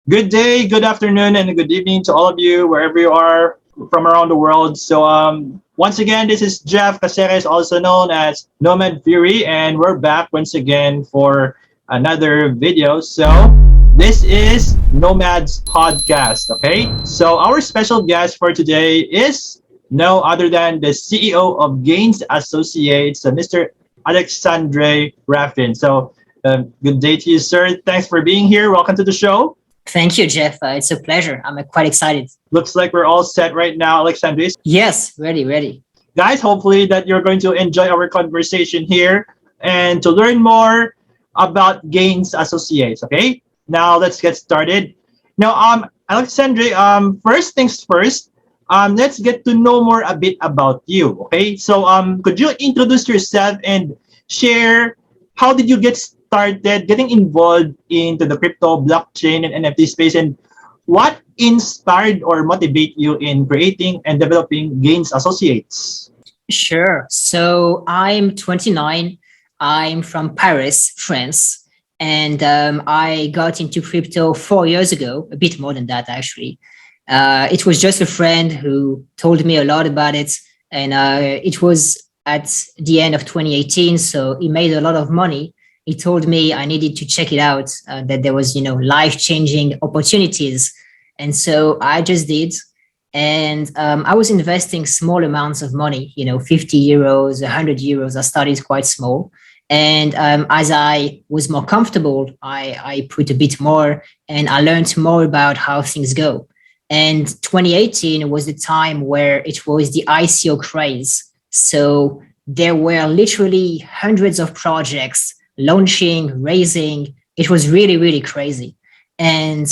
Good day, good afternoon, and good evening to all of you, wherever you are from around the world. Once again, this is Jeff Caceres, also known as Nomad Fury, and we're back once again for another video. This is Nomad's podcast, okay? So, our special guest for today is no other than the CEO of Gains Associates, Mr. Alexandre Raffin. Good day to you, sir. Thanks for being here. Welcome to the show. Thank you, Jeff. It's a pleasure. I'm quite excited. Looks like we're all set right now, Alexandre. Yes, ready. Guys, hopefully that you're going to enjoy our conversation here and to learn more about Gains Associates, okay? Now let's get started. Now, Alexandre, first things first, let's get to know more a bit about you, okay? Could you introduce yourself and share how did you get started getting involved into the crypto, blockchain, and NFT space, and what inspired or motivate you in creating and developing Gains Associates? Sure. So I'm 29. I'm from Paris, France, and I got into crypto 4 years ago, a bit more than that, actually. It was just a friend who told me a lot about it, and it was at the end of 2018, so he made a lot of money. He told me I needed to check it out, that there was, life-changing opportunities. And so I just did. And I was investing small amounts of money, 50 euros, 100 euros. I started quite small. And as I was more comfortable, I put a bit more and I learned more about how things go. And 2018 was the time where it was the ICO craze. So there were literally hundreds of projects launching, raising. It was really, really crazy. And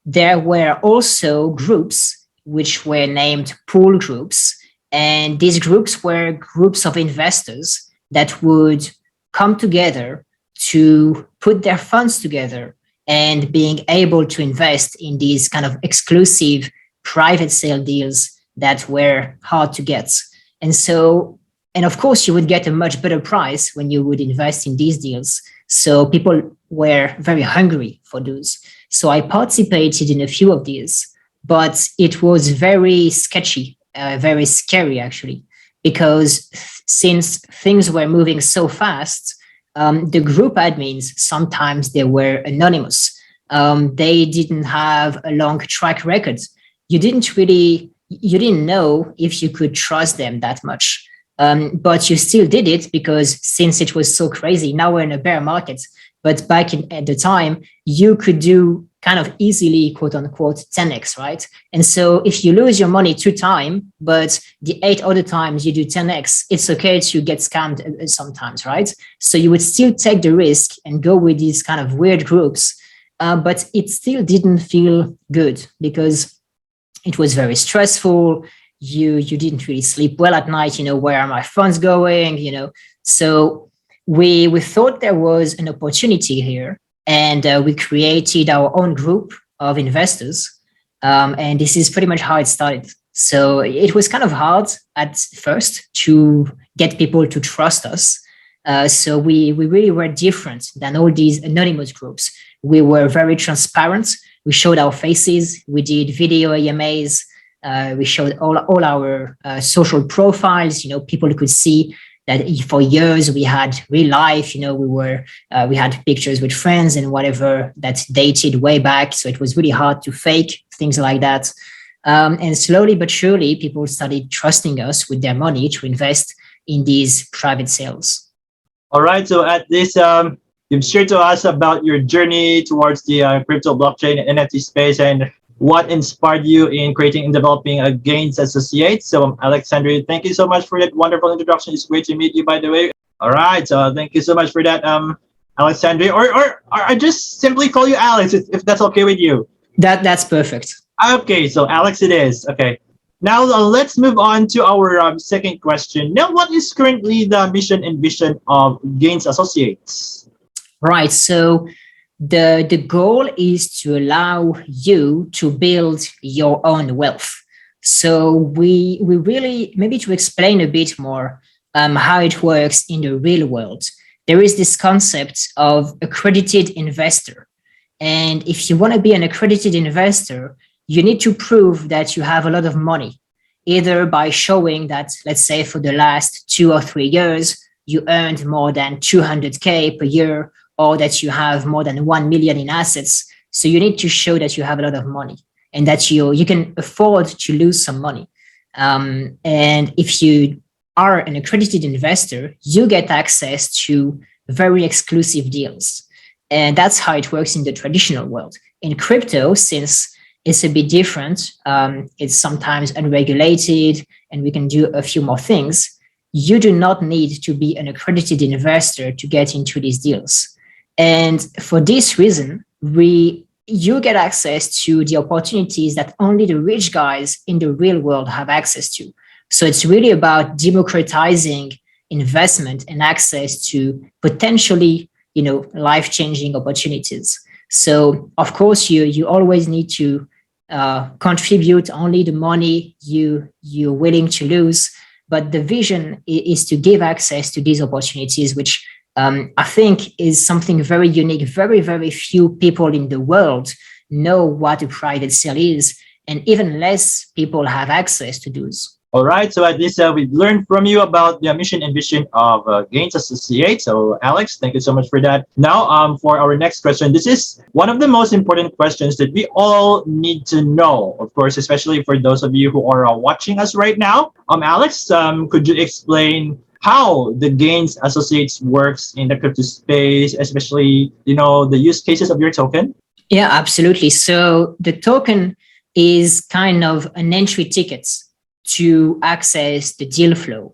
there were also groups which were named pool groups. And these groups were groups of investors that would come together to put their funds together and being able to invest in these kind of exclusive private sale deals that were hard to get. And of course, you would get a much better price when you would invest in these deals. So people were very hungry for those. So I participated in a few of these, but it was very sketchy, very scary, actually, because since things were moving so fast, the group admins, sometimes they were anonymous. They didn't have a long track record. You didn't know if you could trust them that much. But you still did it because since it was so crazy, now we're in a bear market. But back at the time, you could do kind of easily, quote unquote, 10x, right? And so if you lose your money 2 times, but the 8 other times you do 10x, it's okay to get scammed sometimes, right? So you would still take the risk and go with these kind of weird groups. But it still didn't feel good because it was very stressful. You didn't really sleep well at night, where are my funds going, So we thought there was an opportunity here, and we created our own group of investors. And this is pretty much how it started. So it was kind of hard at first to get people to trust us. So we really were different than all these anonymous groups. We were very transparent. We showed our faces. We did video AMAs. We showed all our social profiles. People could see that for years we had real life. We had pictures with friends and whatever that dated way back. So it was really hard to fake things like that. And slowly but surely, people started trusting us with their money to invest in these private sales. All right. So at this, you've shared to us about your journey towards the crypto, blockchain, and NFT space, and what inspired you in creating and developing a Gains Associates. So, Alexandre, thank you so much for that wonderful introduction. It's great to meet you, by the way. All right, so thank you so much for that, Alexandre. Or I just simply call you Alex, if that's okay with you. That's perfect. Okay, so Alex it is. Okay. Now let's move on to our second question. Now, what is currently the mission and vision of Gains Associates? Right. So the goal is to allow you to build your own wealth. So we really, maybe to explain a bit more, how it works in the real world. There is this concept of accredited investor. And if you want to be an accredited investor, you need to prove that you have a lot of money, either by showing that, let's say, for the last 2 or 3 years, you earned more than 200K per year, or that you have more than 1 million in assets. So you need to show that you have a lot of money and that you can afford to lose some money. And if you are an accredited investor, you get access to very exclusive deals. And that's how it works in the traditional world. In crypto, since it's a bit different, it's sometimes unregulated, and we can do a few more things. You do not need to be an accredited investor to get into these deals. And for this reason, you get access to the opportunities that only the rich guys in the real world have access to. So it's really about democratizing investment and access to potentially, life-changing opportunities. So of course, you always need to contribute only the money you're willing to lose. But the vision is to give access to these opportunities, which I think is something very unique. Very, very few people in the world know what a private sale is, and even less people have access to those. All right, so at least we've learned from you about the mission and vision of Gains Associate. So Alex, thank you so much for that. Now, for our next question, this is one of the most important questions that we all need to know, of course, especially for those of you who are watching us right now. Alex, could you explain how the Gains Associates works in the crypto space, especially, the use cases of your token? Yeah, absolutely. So the token is kind of an entry ticket to access the deal flow,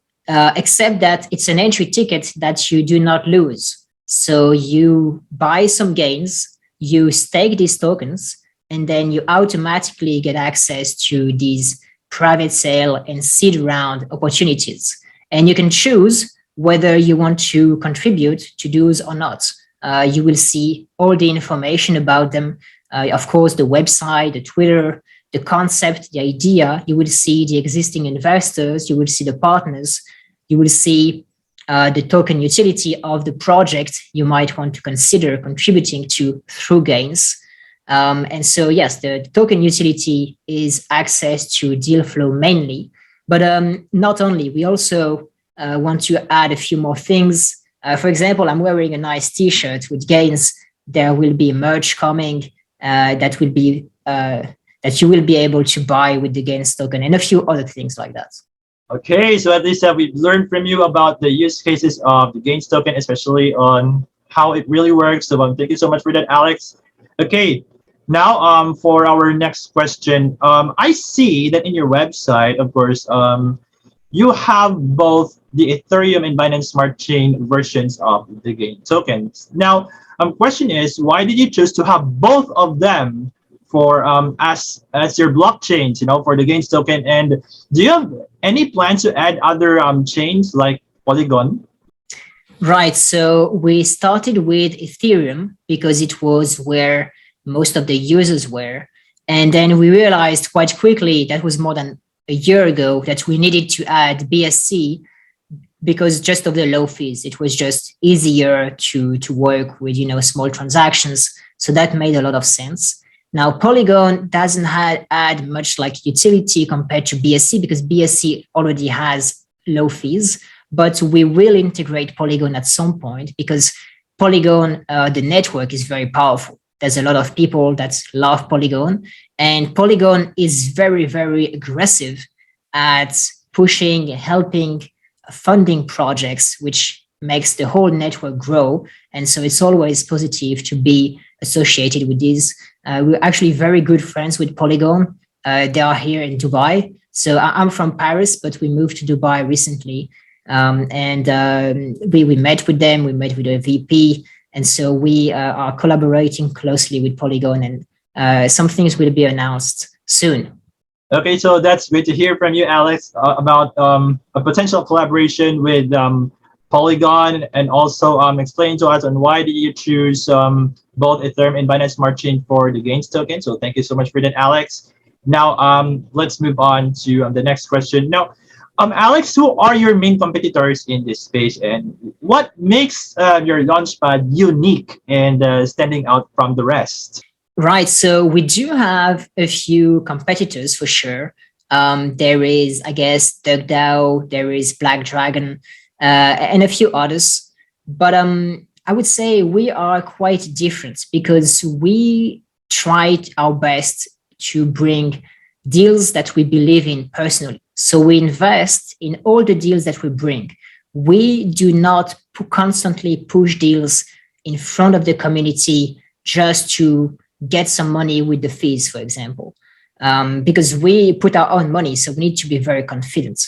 except that it's an entry ticket that you do not lose. So you buy some gains, you stake these tokens, and then you automatically get access to these private sale and seed round opportunities. And you can choose whether you want to contribute to those or not. You will see all the information about them. Of course, the website, the Twitter, the concept, the idea. You will see the existing investors. You will see the partners. You will see the token utility of the project you might want to consider contributing to through gains. And so, yes, the token utility is access to deal flow mainly, but not only. We also want to add a few more things. For example, I'm wearing a nice T-shirt with gains. There will be merch coming that you will be able to buy with the gains token, and a few other things like that. Okay, so at least we've learned from you about the use cases of the gains token, especially on how it really works. So thank you so much for that, Alex. Okay, now for our next question, I see that in your website, of course, you have both the Ethereum and Binance Smart Chain versions of the gains tokens. Now, question is, why did you choose to have both of them for as your blockchains, for the gains token? And do you have any plans to add other chains like Polygon? Right. So we started with Ethereum because it was where most of the users were. And then we realized quite quickly, that was more than a year ago, that we needed to add BSC because just of the low fees. It was just easier to work with, small transactions. So that made a lot of sense. Now, Polygon doesn't add much like utility compared to BSC because BSC already has low fees, but we will integrate Polygon at some point because Polygon, the network is very powerful. There's a lot of people that love Polygon, and Polygon is very, very aggressive at pushing, helping, funding projects, which makes the whole network grow. And so it's always positive to be associated with these. We're actually very good friends with Polygon. They are here in Dubai. So I'm from Paris, but we moved to Dubai recently. We met with them, we met with a VP. And so we are collaborating closely with Polygon, and some things will be announced soon. Okay, so that's great to hear from you, Alex, about a potential collaboration with Polygon, and also explain to us on why did you choose both Ethereum and Binance Smart Chain for the gains token. So thank you so much for that, Alex. Now, let's move on to the next question. Now, Alex, who are your main competitors in this space, and what makes your launchpad unique and standing out from the rest? Right. So we do have a few competitors for sure. There is, I guess, DuckDAO, there is Black Dragon, and a few others. But I would say we are quite different because we tried our best to bring deals that we believe in personally. So we invest in all the deals that we bring. We do not constantly push deals in front of the community just to get some money with the fees, for example, because we put our own money. So we need to be very confident.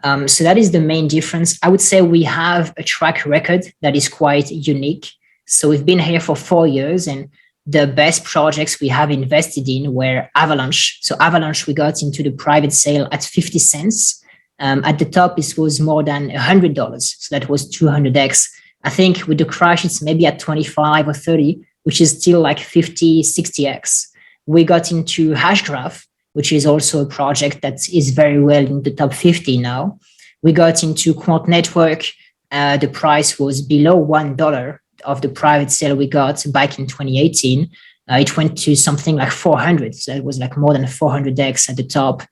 So that is the main difference. I would say we have a track record that is quite unique. So we've been here for 4 years, and the best projects we have invested in were Avalanche. So Avalanche, we got into the private sale at 50 cents. At the top, it was more than $100. So that was 200x. I think with the crash, it's maybe at 25 or 30, which is still like 50, 60x. We got into Hashgraph, which is also a project that is very well in the top 50 now. We got into Quant Network. The price was below $1 of the private sale we got back in 2018. It went to something like 400. So it was like more than 400x at the top.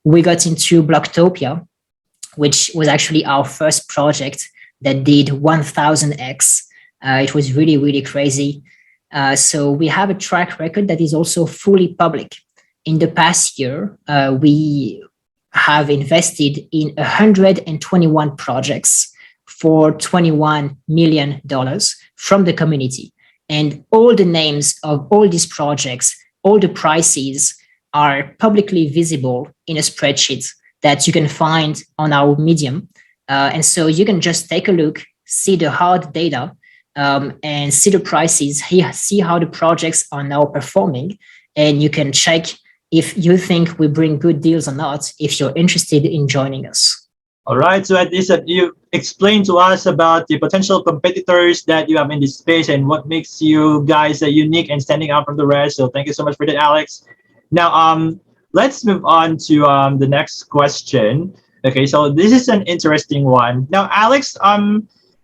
We got into Blocktopia, which was actually our first project that did 1000x. It was really, really crazy. So we have a track record that is also fully public. In the past year, we have invested in 121 projects for $21 million from the community. And all the names of all these projects, all the prices are publicly visible in a spreadsheet that you can find on our Medium. And so you can just take a look, see the hard data, and see the prices, see how the projects are now performing. And you can check if you think we bring good deals or not, if you're interested in joining us. All right. So at least you explained to us about the potential competitors that you have in this space and what makes you guys unique and standing out from the rest. So thank you so much for that, Alex. Now, let's move on to the next question. Okay, so this is an interesting one. Now, Alex,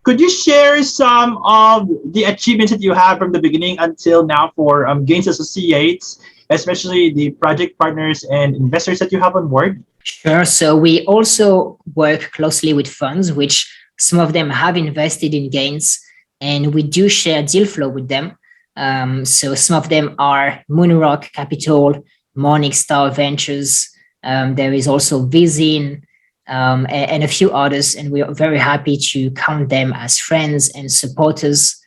could you share some of the achievements that you have from the beginning until now for Gains Associates, especially the project partners and investors that you have on board? Sure. So we also work closely with funds, which some of them have invested in Gains, and we do share deal flow with them. So some of them are Moonrock Capital, Morningstar Ventures. There is also Vizin, and a few others, and we are very happy to count them as friends and supporters.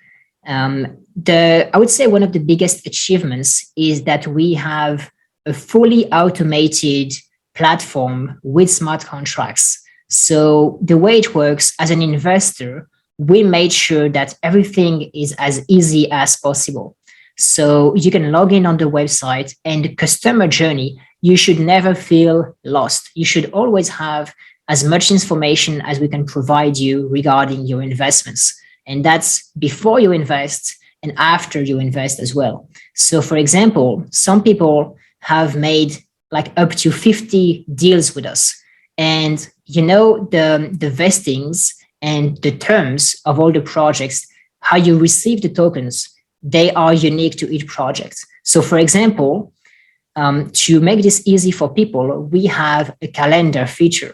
I would say one of the biggest achievements is that we have a fully automated platform with smart contracts. So the way it works, as an investor, we made sure that everything is as easy as possible. So you can log in on the website, and the customer journey, you should never feel lost. You should always have as much information as we can provide you regarding your investments. And that's before you invest and after you invest as well. So for example, some people have made like up to 50 deals with us. And you know, the vestings and the terms of all the projects, how you receive the tokens, they are unique to each project. So for example, to make this easy for people, we have a calendar feature.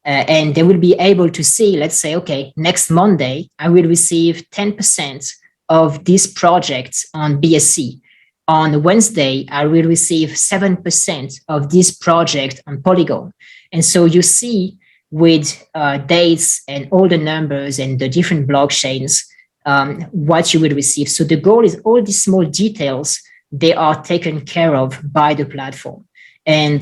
And they will be able to see, let's say, okay, next Monday, I will receive 10% of this project on BSC. On Wednesday, I will receive 7% of this project on Polygon. And so you see with dates and all the numbers and the different blockchains, what you will receive. So the goal is all these small details, they are taken care of by the platform. And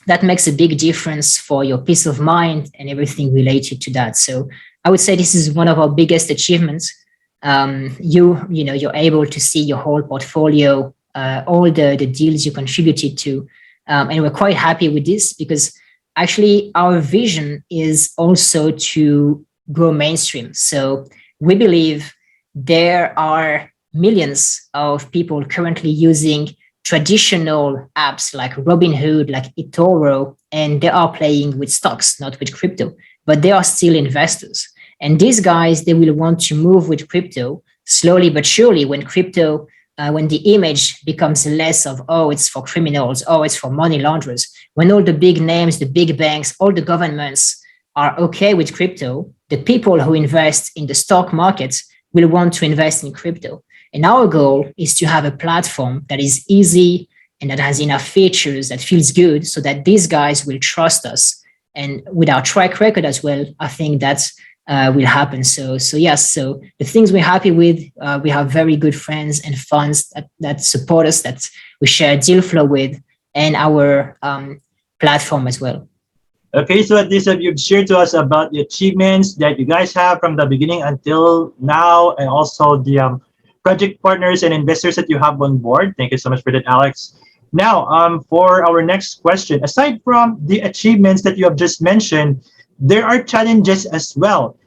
that makes a big difference for your peace of mind and everything related to that. So I would say this is one of our biggest achievements. You're able to see your whole portfolio, all the deals you contributed to. And we're quite happy with this because actually our vision is also to go mainstream. So we believe there are millions of people currently using traditional apps like Robinhood, like eToro, and they are playing with stocks, not with crypto, but they are still investors. And these guys, they will want to move with crypto slowly but surely when crypto, when the image becomes less of, oh, it's for criminals, oh, it's for money launderers, when all the big names, the big banks, all the governments are okay with crypto, the people who invest in the stock markets will want to invest in crypto. And our goal is to have a platform that is easy and that has enough features that feels good so that these guys will trust us. And with our track record as well, I think that's will happen. So yes. So the things we're happy with, we have very good friends and funds that support us, that we share deal flow with, and our platform as well. Okay, so at least you've shared to us about the achievements that you guys have from the beginning until now, and also the project partners and investors that you have on board. Thank you so much for that, Alex. Now, for our next question, aside from the achievements that you have just mentioned, there are challenges as well.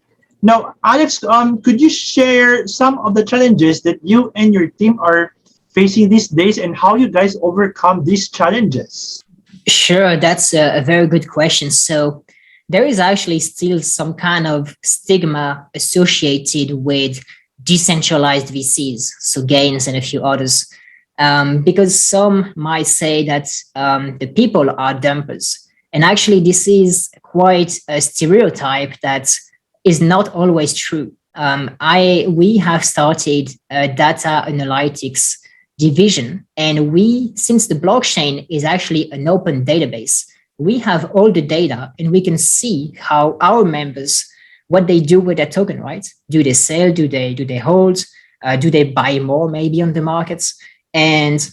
Now, Alex, could you share some of the challenges that you and your team are facing these days and how you guys overcome these challenges? Sure, that's a very good question. So there is actually still some kind of stigma associated with decentralized VCs, so Gains and a few others, because some might say that the people are dumpers. And actually, this is quite a stereotype that is not always true. We have started a data analytics division, and since the blockchain is actually an open database, we have all the data and we can see how our members, what they do with their token, right? Do they sell? Do they hold? Do they buy more maybe on the markets? And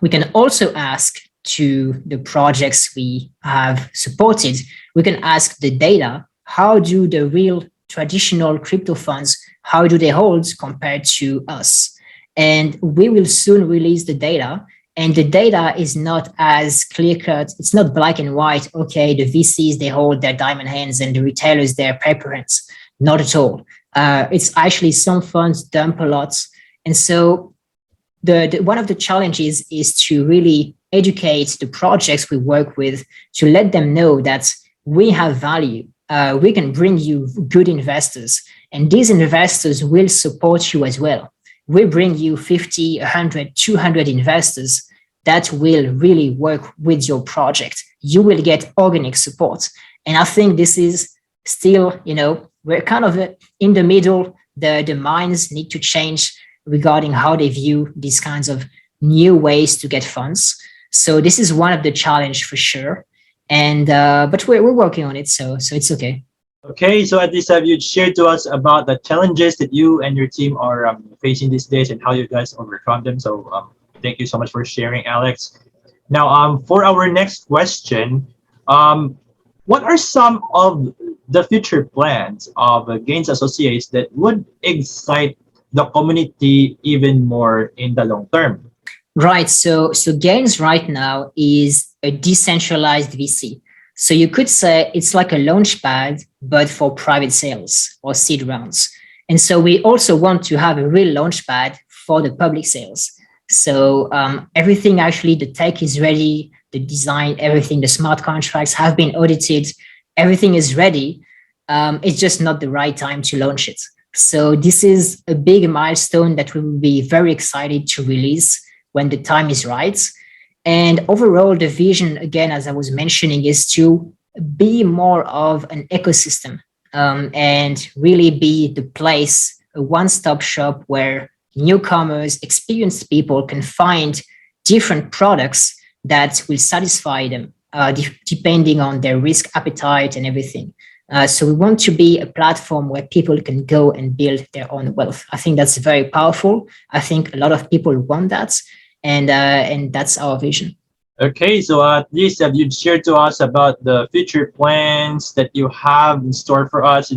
we can also ask to the projects we have supported, we can ask the data, how do the real traditional crypto funds, how do they hold compared to us? And we will soon release the data. And the data is not as clear cut. It's not black and white. Okay, the VCs, they hold their diamond hands and the retailers, their paper hands. Not at all. It's actually some funds dump a lot. And so the one of the challenges is to really educate the projects we work with, to let them know that we have value. We can bring you good investors, and these investors will support you as well. We bring you 50, 100, 200 investors that will really work with your project. You will get organic support. And I think this is still, we're kind of in the middle. The minds need to change regarding how they view these kinds of new ways to get funds. So this is one of the challenge for sure. And but we're working on it, so it's okay. Okay, so at least have you shared to us about the challenges that you and your team are facing these days and how you guys overcome them. So thank you so much for sharing, Alex. Now, for our next question, what are some of the future plans of Gains Associates that would excite the community even more in the long term? Right. So Gains right now is a decentralized VC. So you could say it's like a launch pad, but for private sales or seed rounds. And so we also want to have a real launch pad for the public sales. So everything, actually, the tech is ready, the design, everything, the smart contracts have been audited, everything is ready. It's just not the right time to launch it. So this is a big milestone that we will be very excited to release when the time is right. And overall, the vision, again, as I was mentioning, is to be more of an ecosystem and really be the place, a one-stop shop where newcomers, experienced people can find different products that will satisfy them depending on their risk appetite and everything. So we want to be a platform where people can go and build their own wealth. I think that's very powerful. I think a lot of people want that. And that's our vision. Okay, so at least have you shared to us about the future plans that you have in store for us,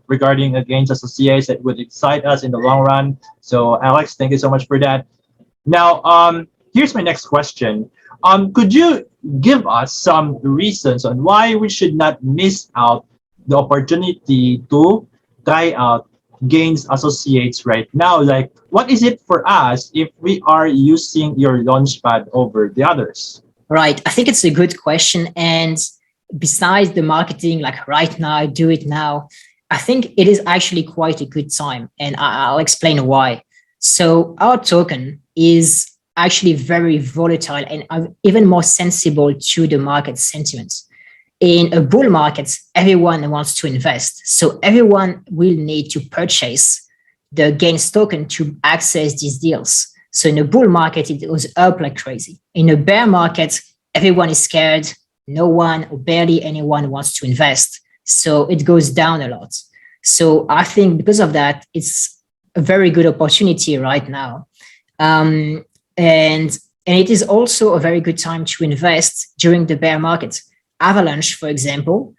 regarding Gains Associates that would excite us in the long run. So Alex, thank you so much for that. Now, here's my next question. Could you give us some reasons on why we should not miss out the opportunity to try out gains associates right now? Like, what is it for us if we are using your launchpad over the others? Right. I think it's a good question. And besides the marketing, like right now, do it now, I think it is actually quite a good time. And I'll explain why. So our token is actually very volatile and even more sensible to the market sentiments. In a bull market, everyone wants to invest. So everyone will need to purchase the gains token to access these deals. So in a bull market, it was up like crazy. In a bear market, everyone is scared. No one or barely anyone wants to invest. So it goes down a lot. So I think because of that, it's a very good opportunity right now. Um, and it is also a very good time to invest during the bear market. Avalanche, for example,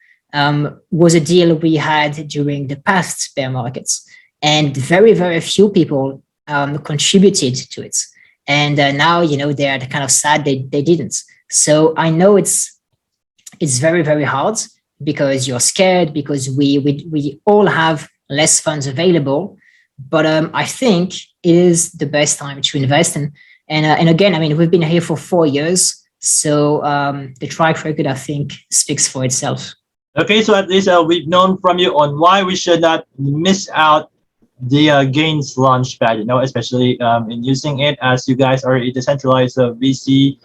was a deal we had during the past bear markets, and very, very few people contributed to it. And now, they're kind of sad they didn't. So I know it's very, very hard because you're scared because we all have less funds available. But I think it is the best time to invest. And again, I mean, we've been here for 4 years. So the track record, I think, speaks for itself. Okay, so at least we've known from you on why we should not miss out the gains launchpad, especially in using it as you guys are a decentralized VC,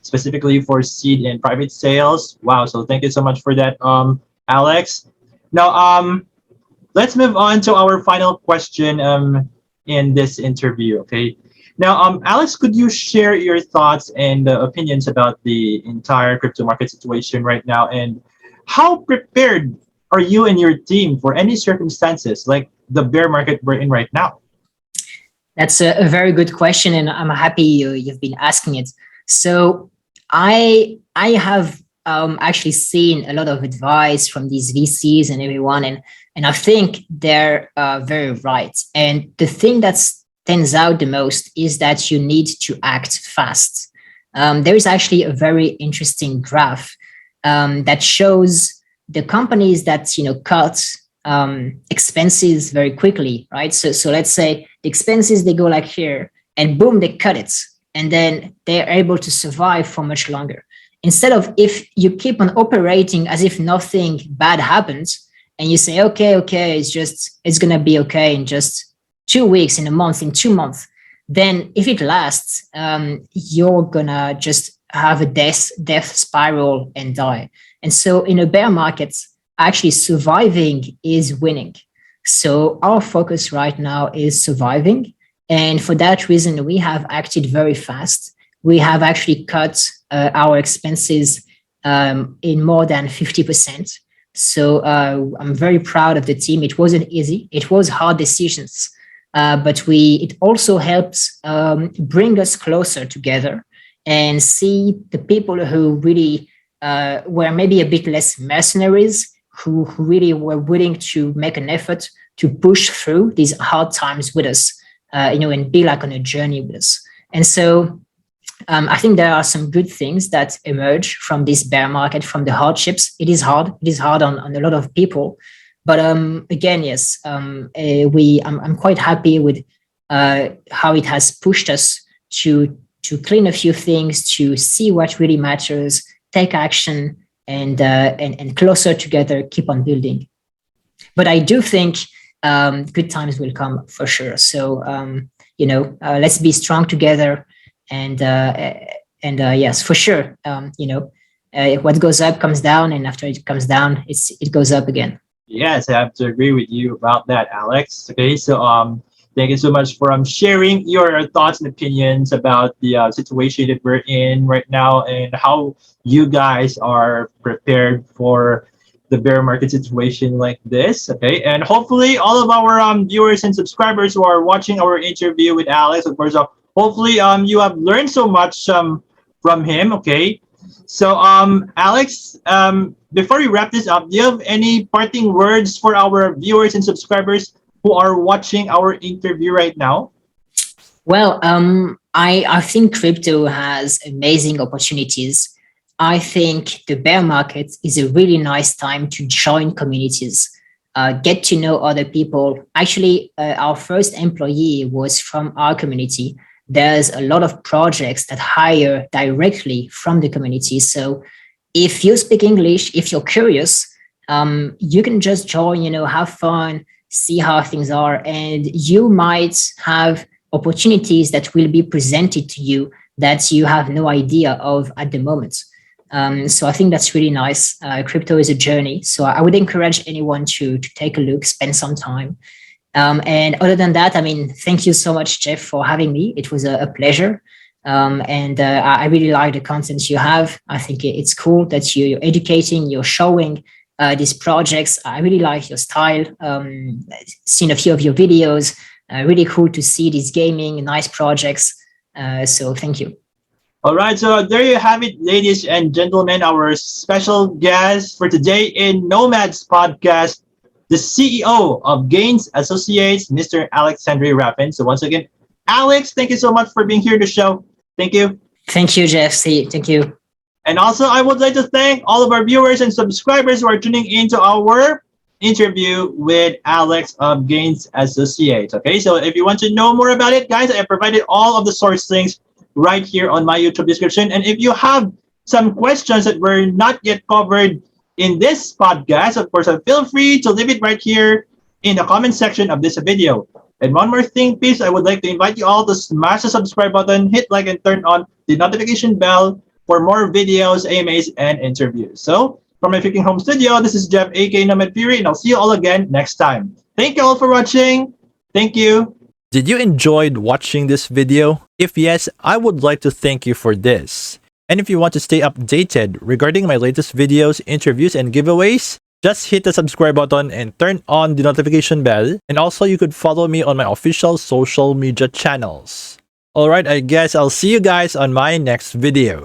specifically for seed and private sales. Wow, so thank you so much for that, Alex. Now, let's move on to our final question in this interview, okay? Now, Alex, could you share your thoughts and opinions about the entire crypto market situation right now, and how prepared are you and your team for any circumstances like the bear market we're in right now? That's a very good question, and I'm happy you've been asking it. So I have actually seen a lot of advice from these VCs and everyone, and I think they're very right. And the thing that stands out the most is that you need to act fast. There is actually a very interesting graph that shows the companies that cut expenses very quickly, right? So let's say the expenses, they go like here, and boom, they cut it, and then they're able to survive for much longer. Instead of if you keep on operating as if nothing bad happens, and you say, okay, it's gonna be okay in just 2 weeks, in a month, in 2 months, then if it lasts, you're gonna just have a death spiral and die. And so in a bear market, actually surviving is winning. So our focus right now is surviving. And for that reason, we have acted very fast. We have actually cut our expenses in more than 50%. So I'm very proud of the team. It wasn't easy. It was hard decisions, but it also helps bring us closer together and see the people who really were maybe a bit less mercenaries, who really were willing to make an effort to push through these hard times with us, and be like on a journey with us. And so I think there are some good things that emerge from this bear market, from the hardships. It is hard. It is hard on a lot of people. But again, yes, I'm quite happy with how it has pushed us to clean a few things, to see what really matters, take action, and closer together, keep on building. But I do think good times will come for sure. So let's be strong together, and yes, for sure. What goes up comes down, and after it comes down, it goes up again. Yes, I have to agree with you about that, Alex. Okay, so thank you so much for sharing your thoughts and opinions about the situation that we're in right now and how you guys are prepared for the bear market situation like this. Okay, and hopefully all of our viewers and subscribers who are watching our interview with Alex, of course, hopefully you have learned so much from him. Okay, so Alex, before we wrap this up, do you have any parting words for our viewers and subscribers who are watching our interview right now? Well, I think crypto has amazing opportunities. I think the bear market is a really nice time to join communities. get to know other people. Actually, our first employee was from our community. There's a lot of projects that hire directly from the community. So if you speak English, if you're curious, you can just join, have fun, see how things are, and you might have opportunities that will be presented to you that you have no idea of at the moment. So I think that's really nice. Crypto is a journey. So I would encourage anyone to take a look, spend some time. And other than that, I mean, thank you so much, Jeff, for having me. It was a pleasure. And I really like the content you have. I think it's cool that you're educating, you're showing these projects. I really like your style. Seen a few of your videos. Really cool to see these gaming, nice projects. So thank you. All right, so there you have it, ladies and gentlemen, our special guest for today in Nomad's podcast, the CEO of Gains Associates, Mr. Alexandre Raffin. So once again, Alex, thank you so much for being here to the show. Thank you. Thank you, Jeff. Thank you. And also, I would like to thank all of our viewers and subscribers who are tuning into our interview with Alex of Gains Associates. Okay, so if you want to know more about it, guys, I provided all of the source links right here on my YouTube description. And if you have some questions that were not yet covered in this podcast, of course, feel free to leave it right here in the comment section of this video. And one more thing, please, I would like to invite you all to smash the subscribe button, hit like, and turn on the notification bell for more videos, AMAs, and interviews. So, from my freaking home studio, this is Jeff, aka Nomad Fury, and I'll see you all again next time. Thank you all for watching. Thank you. Did you enjoyed watching this video? If yes, I would like to thank you for this. And if you want to stay updated regarding my latest videos, interviews, and giveaways, just hit the subscribe button and turn on the notification bell. And also you could follow me on my official social media channels. Alright, I guess I'll see you guys on my next video.